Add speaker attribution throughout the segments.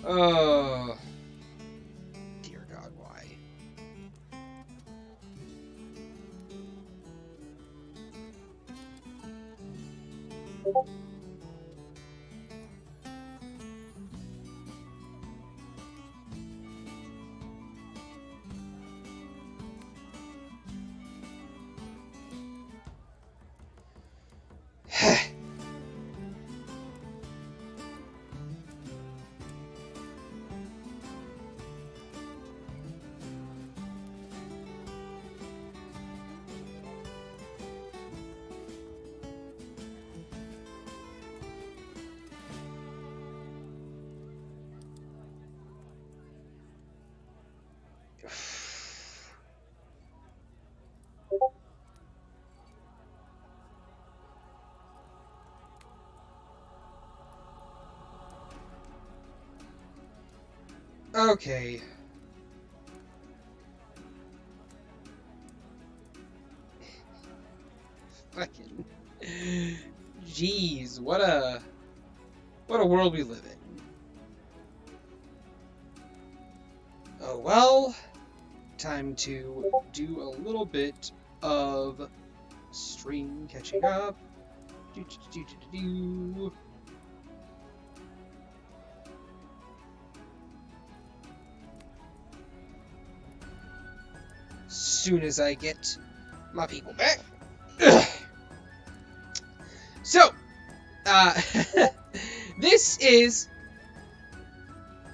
Speaker 1: Oh, dear God, why? Okay. Fucking. Jeez, what a world we live in. Oh well, time to do a little bit of stream catching up. Do. Soon as I get my people back. So, this is...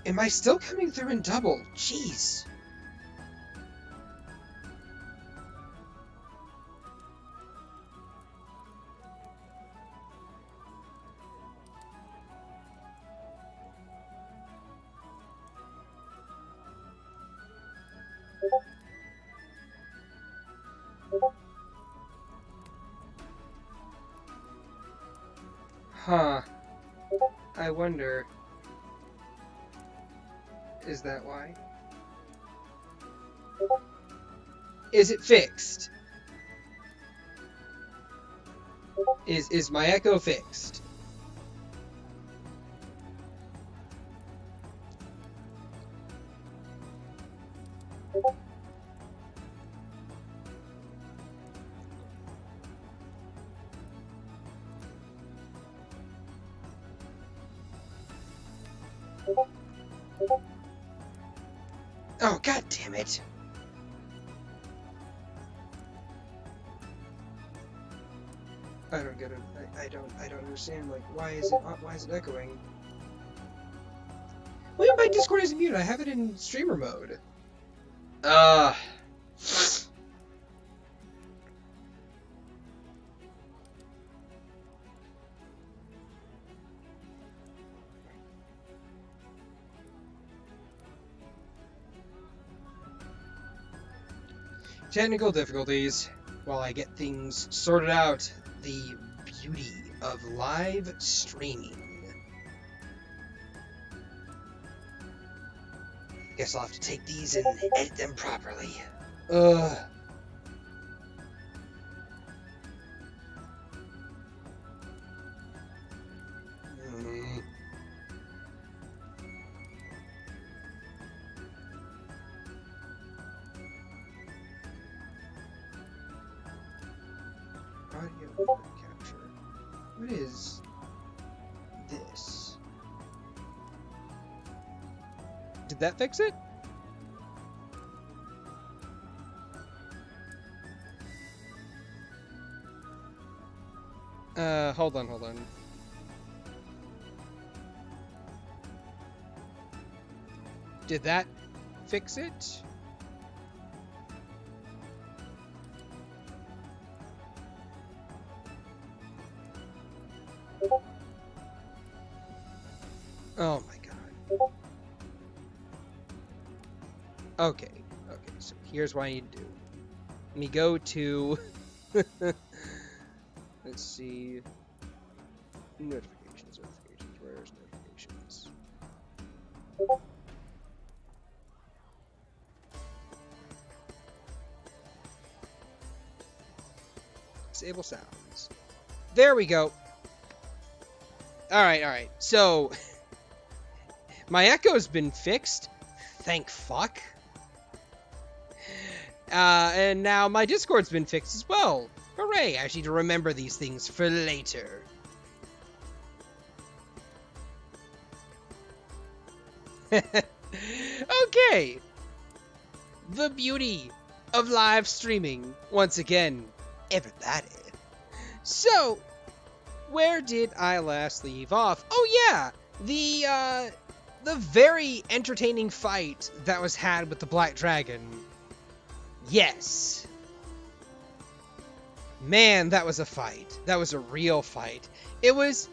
Speaker 1: Am I still coming through in double? Jeez. Huh. I wonder... Is that why? Is it fixed? Is my echo fixed? Oh, god damn it. I don't get it. I don't understand. Like, why is it echoing? Well, my Discord isn't muted. I have it in streamer mode. Technical difficulties. While I get things sorted out, the beauty of live streaming. Guess I'll have to take these and edit them properly. Ugh. Audio capture. What is this? Did that fix it? Hold on. Did that fix it? Oh my god. Okay, so here's what I need to do. Let me go to... Let's see... Notifications, where's notifications? Disable sounds. There we go. Alright, so... My echo's been fixed. Thank fuck. And now my Discord's been fixed as well. Hooray, I just need to remember these things for later. Okay. The beauty of live streaming, once again, everybody. So, where did I last leave off? Oh yeah, the very entertaining fight that was had with the Black Dragon. Yes. Man, that was a fight. That was a real fight. It was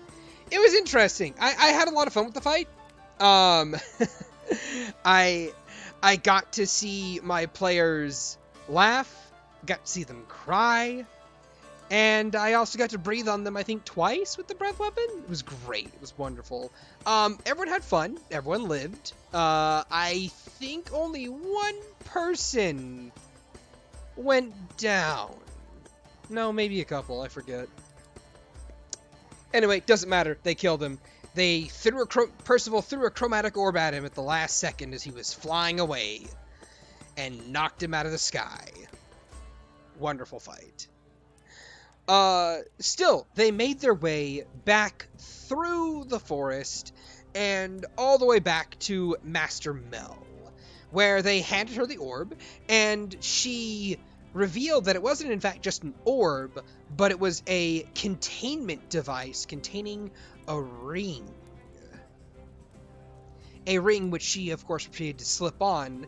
Speaker 1: interesting. I had a lot of fun with the fight. I got to see my players laugh, got to see them cry, and I also got to breathe on them, I think, twice with the breath weapon. It was great. It was wonderful. Everyone had fun. Everyone lived. I think only one person went down. No, maybe a couple. I forget. Anyway, doesn't matter. They killed him. They threw Percival threw a chromatic orb at him at the last second as he was flying away and knocked him out of the sky. Wonderful fight. Still, they made their way back through the forest and all the way back to Master Mel, where they handed her the orb, and she revealed that it wasn't in fact just an orb, but it was a containment device containing a ring. A ring which she, of course, proceeded to slip on,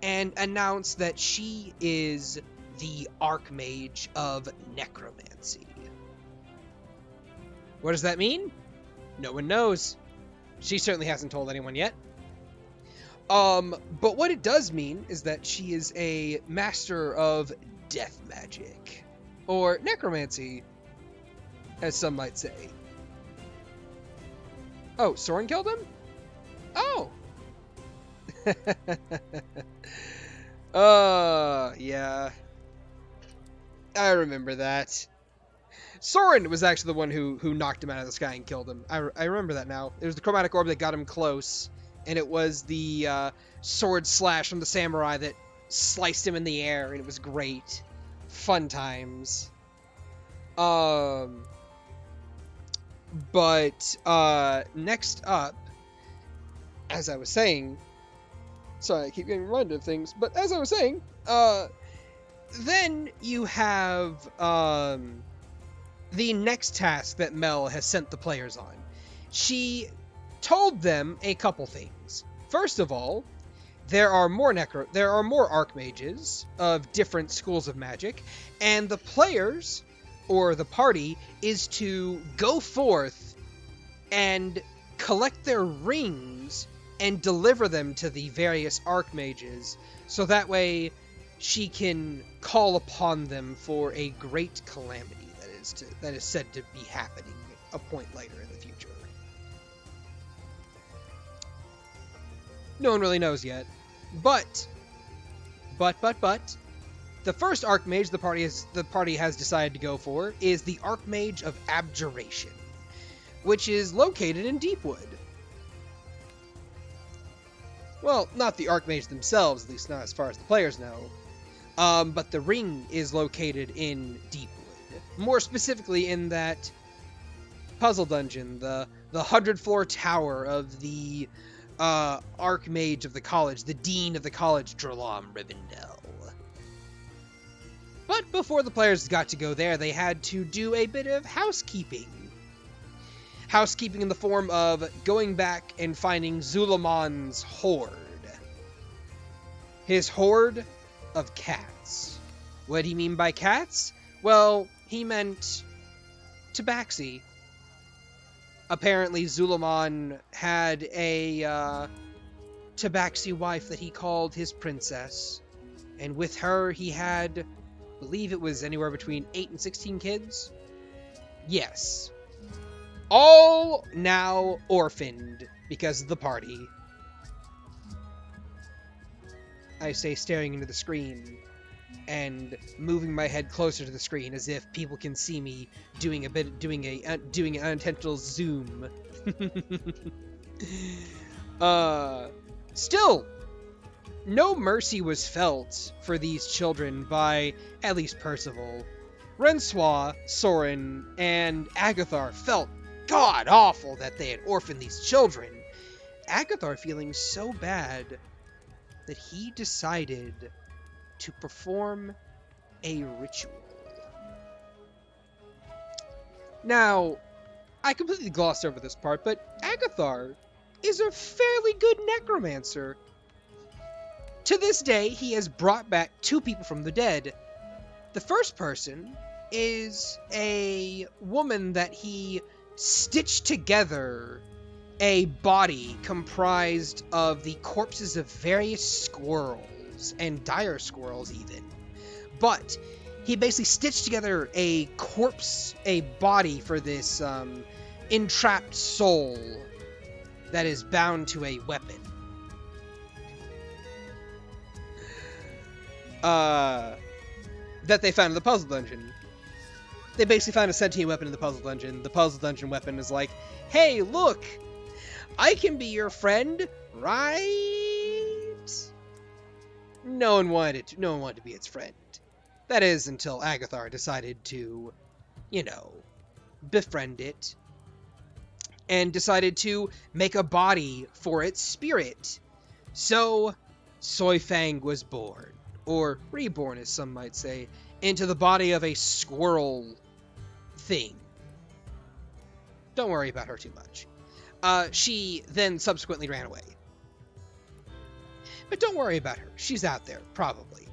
Speaker 1: and announced that she is the Archmage of Necromancy. What does that mean? No one knows. She certainly hasn't told anyone yet. But what it does mean is that she is a master of death magic, or necromancy, as some might say. Oh, Soren killed him? Oh! Yeah. I remember that. Soren was actually the one who knocked him out of the sky and killed him. I remember that now. It was the chromatic orb that got him close, and it was the sword slash from the samurai that sliced him in the air, and it was great. Fun times. But next up, as I was saying, sorry, I keep getting reminded of things, but as I was saying, then you have the next task that Mel has sent the players on. She told them a couple things. First of all, there are more archmages of different schools of magic, and the players, or the party, is to go forth and collect their rings and deliver them to the various archmages, so that way she can call upon them for a great calamity that is said to be happening a point later in the future. No one really knows yet. But, the first Archmage the party has decided to go for is the Archmage of Abjuration, which is located in Deepwood. Well, not the Archmage themselves, at least not as far as the players know, but the ring is located in Deepwood. More specifically in that puzzle dungeon, the 100-floor tower of the Archmage of the college, the Dean of the college, Drolam Rivendell. But before the players got to go there, they had to do a bit of housekeeping. Housekeeping in the form of going back and finding Zulamon's hoard. His hoard of cats. What did he mean by cats? Well, he meant tabaxi. Apparently, Zulamon had a tabaxi wife that he called his princess. And with her, he had, I believe it was anywhere between 8 and 16 kids. Yes. All now orphaned because of the party. I say, staring into the screen and moving my head closer to the screen as if people can see me doing an unintentional zoom. Still, no mercy was felt for these children by at least Percival. Rensois, Soren, and Agathar felt god-awful that they had orphaned these children. Agathar feeling so bad that he decided to perform a ritual. Now, I completely glossed over this part, but Agathar is a fairly good necromancer. To this day, he has brought back 2 people from the dead. The first person is a woman that he stitched together a body comprised of the corpses of various squirrels, and dire squirrels even. But he basically stitched together a body for this entrapped soul that is bound to a weapon. That they found in the puzzle dungeon. They basically found a sentient weapon in the puzzle dungeon. The puzzle dungeon weapon is like, hey, look! I can be your friend, right? No one wanted to be its friend. That is, until Agathar decided to, befriend it. And decided to make a body for its spirit. So, Soifang was born. Or reborn, as some might say, into the body of a squirrel thing. Don't worry about her too much. She then subsequently ran away. But don't worry about her. She's out there, probably.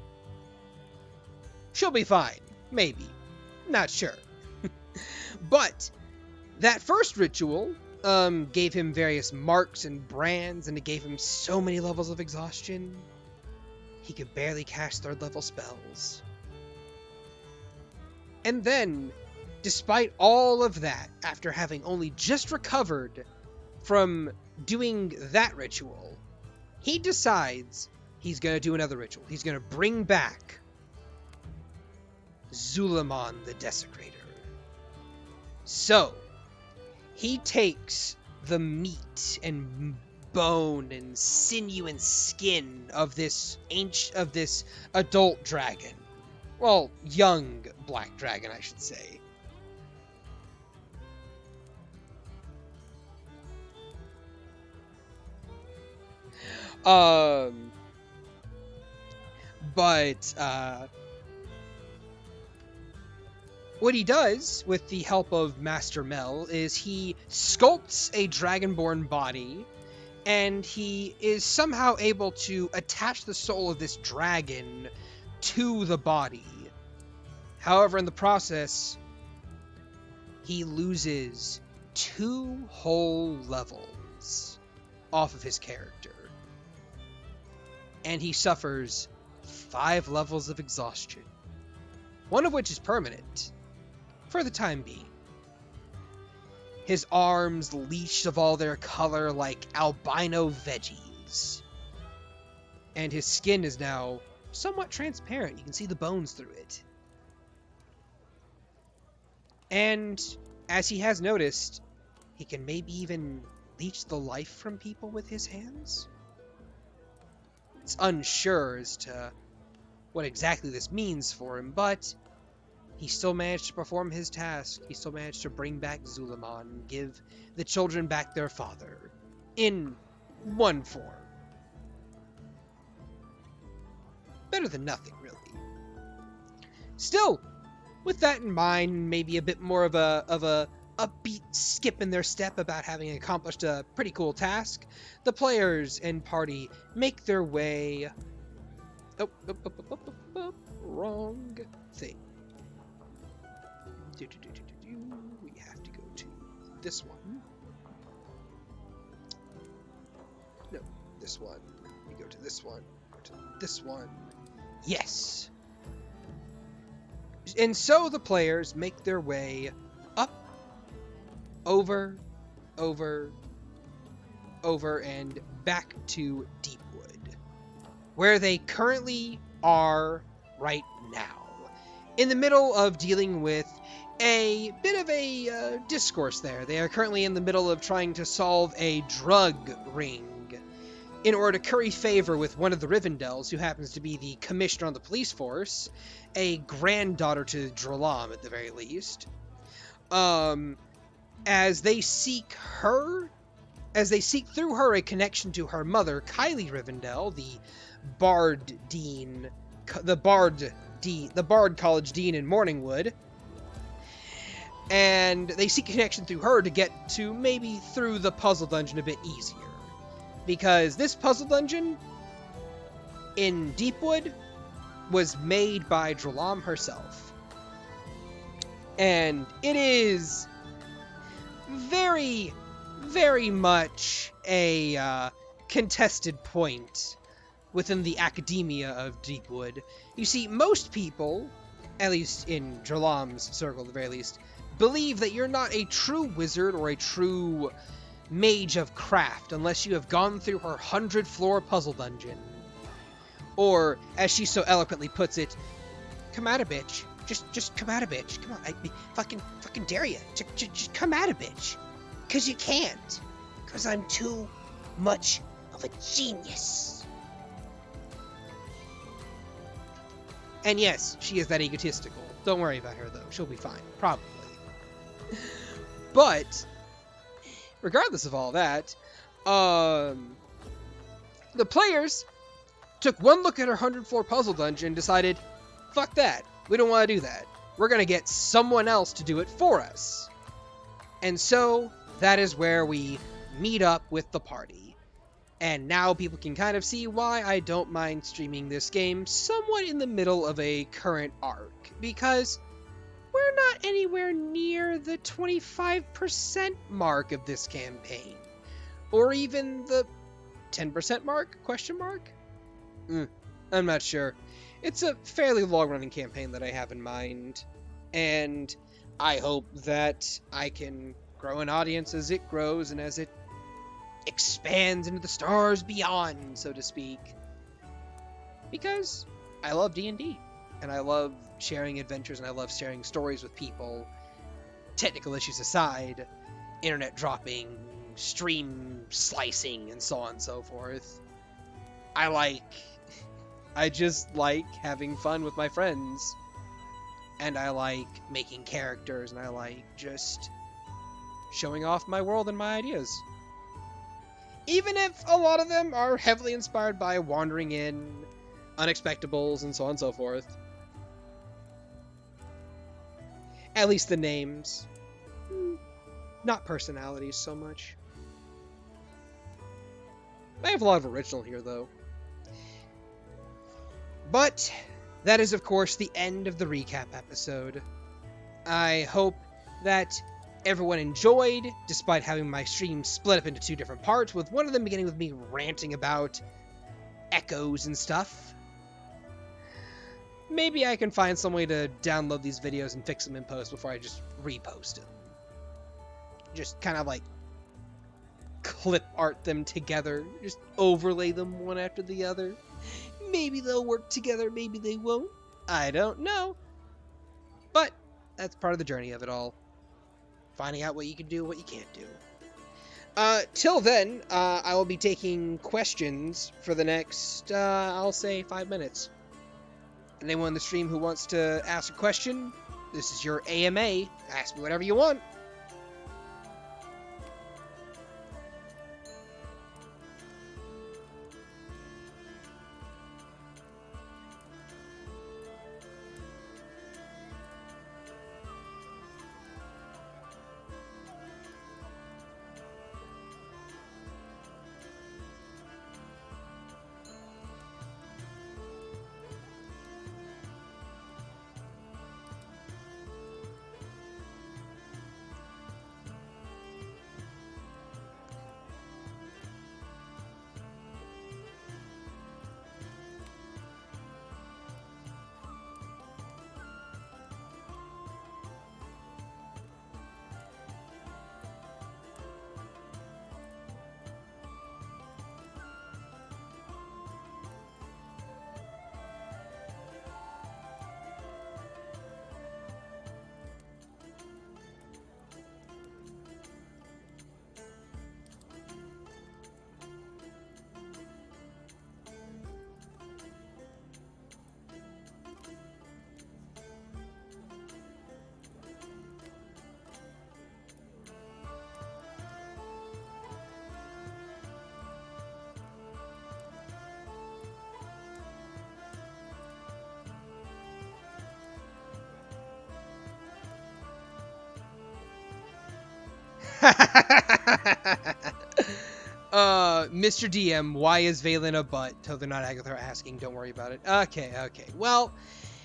Speaker 1: She'll be fine. Maybe. Not sure. But that first ritual gave him various marks and brands, and it gave him so many levels of exhaustion. He could barely cast 3rd level spells. And then, despite all of that, after having only just recovered from doing that ritual, he decides he's going to do another ritual. He's going to bring back Zulamon the Desecrator. So, he takes the meat and bone and sinew and skin of this adult dragon. Well, young black dragon, I should say. What he does, with the help of Master Mel, is he sculpts a dragonborn body, and he is somehow able to attach the soul of this dragon to the body. However, in the process, he loses 2 whole levels off of his character. And he suffers 5 levels of exhaustion. One of which is permanent, for the time being. His arms leached of all their color like albino veggies. And his skin is now somewhat transparent. You can see the bones through it. And, as he has noticed, he can maybe even leech the life from people with his hands? It's unsure as to what exactly this means for him, but he still managed to perform his task. He still managed to bring back Zulamon and give the children back their father. In one form. Better than nothing, really. Still, with that in mind, maybe a bit more of a upbeat skip in their step about having accomplished a pretty cool task, the players and party make their way... Wrong thing. We have to go to this one. No, this one. We go to this one. Go to this one. Yes! And so the players make their way up, over, and back to Deepwood, where they currently are right now, in the middle of dealing with a bit of a discourse there. They are currently in the middle of trying to solve a drug ring in order to curry favor with one of the Rivendels, who happens to be the commissioner on the police force, a granddaughter to Dralam at the very least, as they seek through her a connection to her mother, Kylie Rivendell, the Bard College Dean in Morningwood. And they seek a connection through her to get to maybe through the puzzle dungeon a bit easier. Because this puzzle dungeon in Deepwood was made by Dralam herself. And it is very, very much a contested point within the academia of Deepwood. You see, most people, at least in Dralam's circle at the very least, believe that you're not a true wizard or a true mage of craft unless you have gone through her 100-floor puzzle dungeon. Or, as she so eloquently puts it, come at a bitch. Just come at a bitch. Come on, I fucking dare you. Just come at a bitch. 'Cause you can't. 'Cause I'm too much of a genius. And yes, she is that egotistical. Don't worry about her, though. She'll be fine. Probably. But, regardless of all that, the players took one look at her 100-floor puzzle dungeon and decided, fuck that. We don't want to do that. We're going to get someone else to do it for us. And so, that is where we meet up with the party. And now people can kind of see why I don't mind streaming this game somewhat in the middle of a current arc. Because we're not anywhere near the 25% mark of this campaign. Or even the 10% mark? Question mark? I'm not sure. It's a fairly long-running campaign that I have in mind. And I hope that I can grow an audience as it grows and as it expands into the stars beyond, so to speak. Because I love D&D. And I love sharing adventures and I love sharing stories with people. Technical issues aside, internet dropping, stream slicing, and so on and so forth. I just like having fun with my friends. And I like making characters, and I like just showing off my world and my ideas. Even if a lot of them are heavily inspired by Wandering In, Unexpectables, and so on and so forth. At least the names. Not personalities so much. I have a lot of original here, though. But that is, of course, the end of the recap episode. I hope that everyone enjoyed, despite having my stream split up into two different parts, with one of them beginning with me ranting about echoes and stuff. Maybe I can find some way to download these videos and fix them in post before I just repost them. Just kind of like clip art them together, just overlay them one after the other. Maybe they'll work together, maybe they won't. I don't know. But that's part of the journey of it all. Finding out what you can do and what you can't do. Till then, I will be taking questions for the next, I'll say 5 minutes. Anyone in the stream who wants to ask a question, this is your AMA. Ask me whatever you want. Mr. DM, why is Valen a butt? Oh, they're not Agathar asking. Don't worry about it. Okay. Well,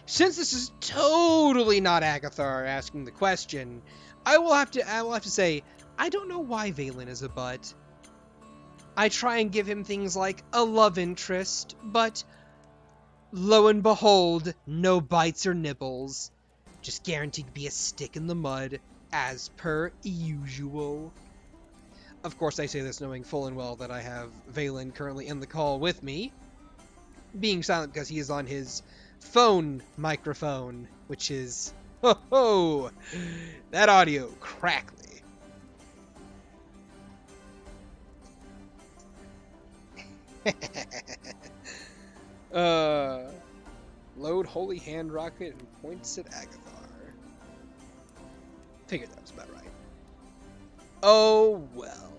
Speaker 1: since this is totally not Agathar asking the question, I will have to say I don't know why Valen is a butt. I try and give him things like a love interest, but lo and behold, no bites or nibbles. Just guaranteed to be a stick in the mud, as per usual. Of course, I say this knowing full and well that I have Valen currently in the call with me, being silent because he is on his phone microphone, which is, ho ho, that audio crackly. Load Holy Hand Rocket and points at Agathar. Figured that was about right. Oh, well.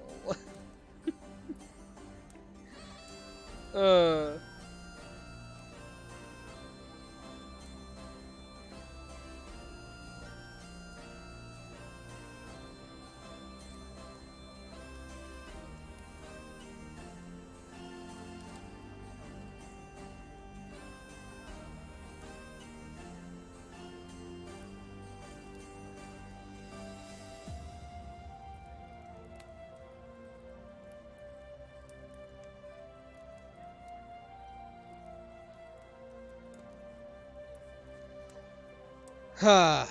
Speaker 1: Huh.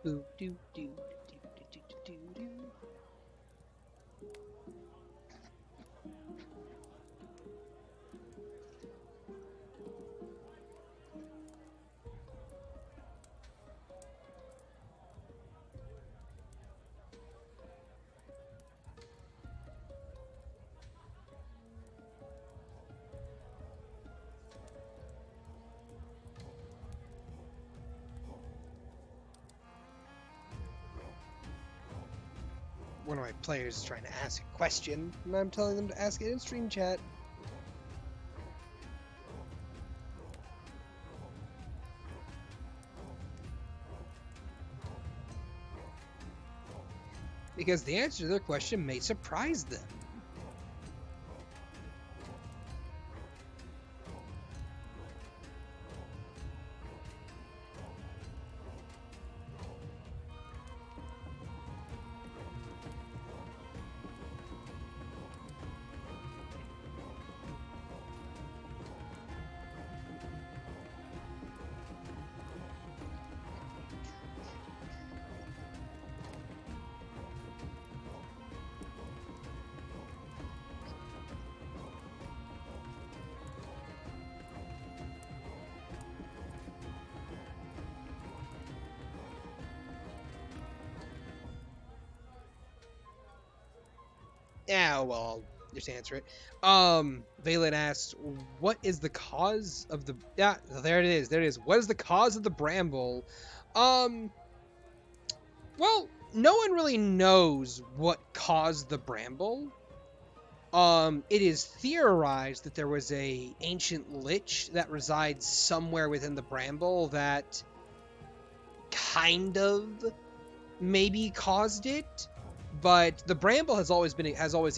Speaker 1: Boo doo doo doo doo doo doo doo. One of my players is trying to ask a question, and I'm telling them to ask it in stream chat. Because the answer to their question may surprise them. Yeah, well, I'll just answer it. Valen asks, what is the cause of the... Yeah, there it is. What is the cause of the bramble? Well, no one really knows what caused the bramble. It is theorized that there was a ancient lich that resides somewhere within the bramble that kind of maybe caused it. But the bramble has always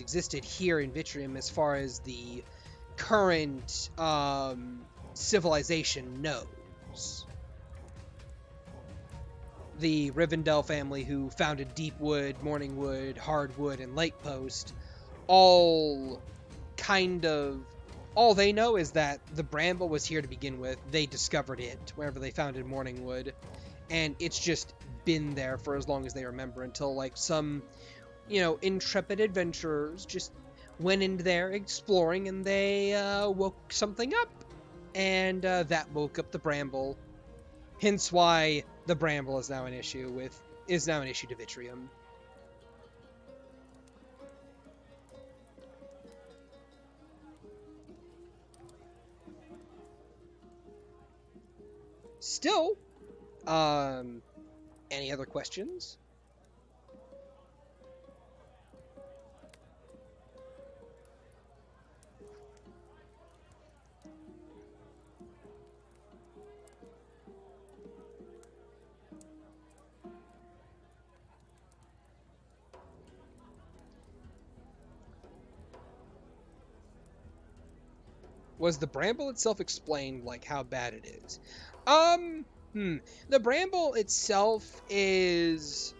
Speaker 1: existed here in Vitrium as far as the current civilization knows. The Rivendell family, who founded Deepwood, Morningwood, Hardwood, and Lakepost, all they know is that the bramble was here to begin with. They discovered it whenever they founded Morningwood, and it's just been there for as long as they remember, until like some intrepid adventurers just went into there exploring, and they woke something up, and that woke up the bramble. Hence why the bramble is now an issue to Vitrium. Still, um, any other questions? Was the bramble itself explained, like how bad it is? Um, the bramble itself is,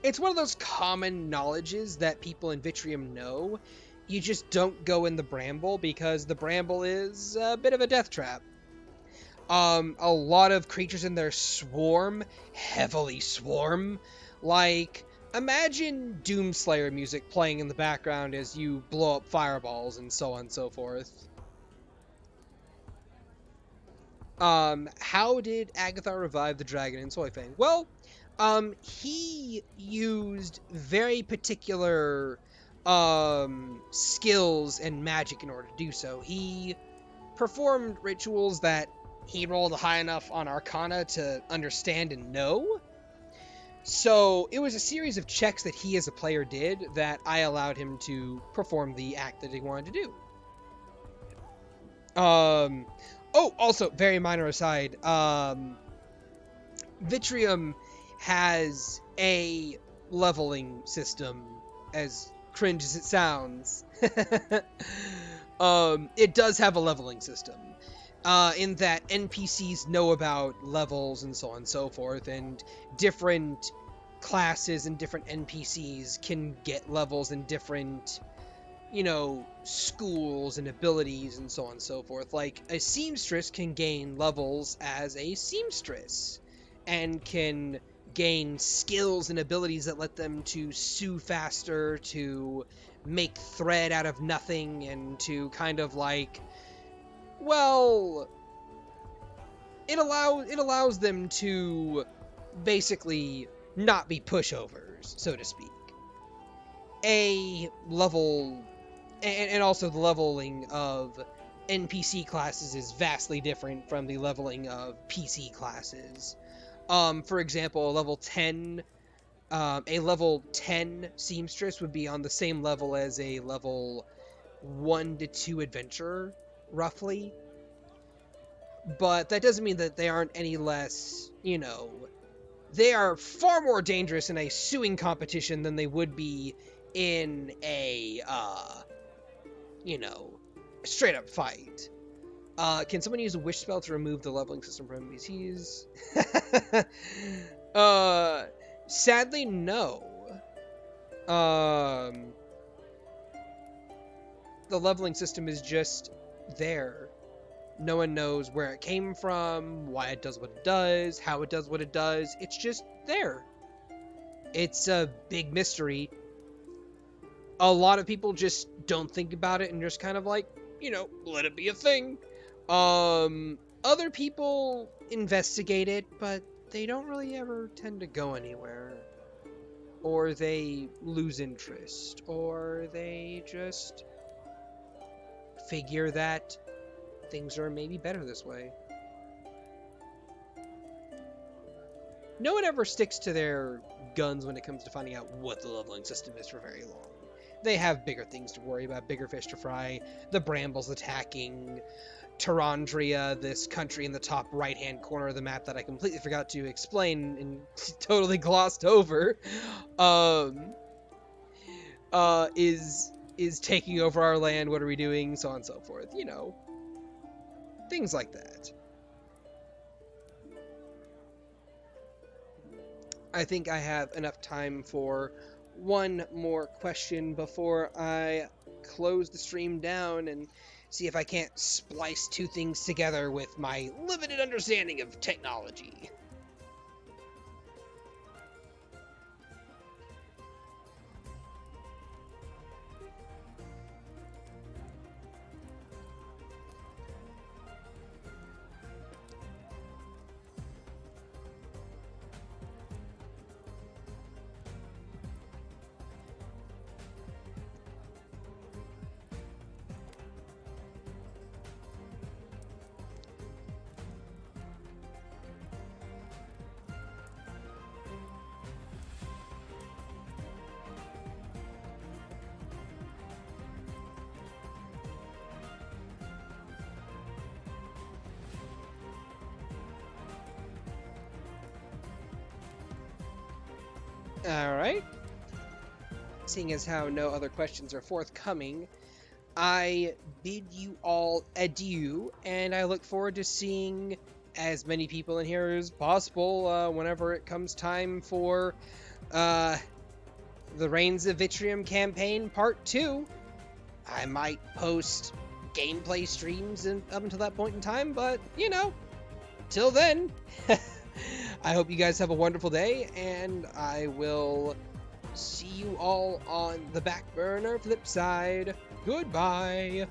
Speaker 1: it's one of those common knowledges that people in Vitrium know. You just don't go in the bramble because the bramble is a bit of a death trap. A lot of creatures in there swarm, heavily swarm. Like, imagine Doomslayer music playing in the background as you blow up fireballs and so on and so forth. How did Agathar revive the dragon in Soyfang? Well, he used very particular, skills and magic in order to do so. He performed rituals that he rolled high enough on Arcana to understand and know. So it was a series of checks that he as a player did that I allowed him to perform the act that he wanted to do. Oh, also, very minor aside, Vitrium has a leveling system, as cringe as it sounds. It does have a leveling system. In that NPCs know about levels and so on and so forth, and different classes and different NPCs can get levels in different, schools and abilities and so on and so forth. Like, a seamstress can gain levels as a seamstress, and can gain skills and abilities that let them to sew faster, to make thread out of nothing, and to kind of like, well, it allows them to basically not be pushovers, so to speak. A level, and also the leveling of NPC classes is vastly different from the leveling of PC classes. For example, a level 10 seamstress would be on the same level as a level 1 to 2 adventurer, roughly. But that doesn't mean that they aren't any less, they are far more dangerous in a sewing competition than they would be in a, straight up fight. Can someone use a wish spell to remove the leveling system from NPCs? Sadly, no. The leveling system is just there. No one knows where it came from, why it does what it does, how it does what it does. It's just there. It's a big mystery. A lot of people just don't think about it and just kind of like, let it be a thing. Other people investigate it, but they don't really ever tend to go anywhere. Or they lose interest, or they just figure that things are maybe better this way. No one ever sticks to their guns when it comes to finding out what the leveling system is for very long. They have bigger things to worry about, bigger fish to fry. The brambles attacking Tarandria, this country in the top right-hand corner of the map that I completely forgot to explain and totally glossed over, is taking over our land. What are we doing? So on and so forth. Things like that. I think I have enough time for one more question before I close the stream down and see if I can't splice two things together with my limited understanding of technology. Alright. Seeing as how no other questions are forthcoming, I bid you all adieu, and I look forward to seeing as many people in here as possible whenever it comes time for the Reigns of Vitrium campaign part 2. I might post gameplay streams up until that point in time, but, you know, till then, I hope you guys have a wonderful day, and I will see you all on the back burner flip side. Goodbye.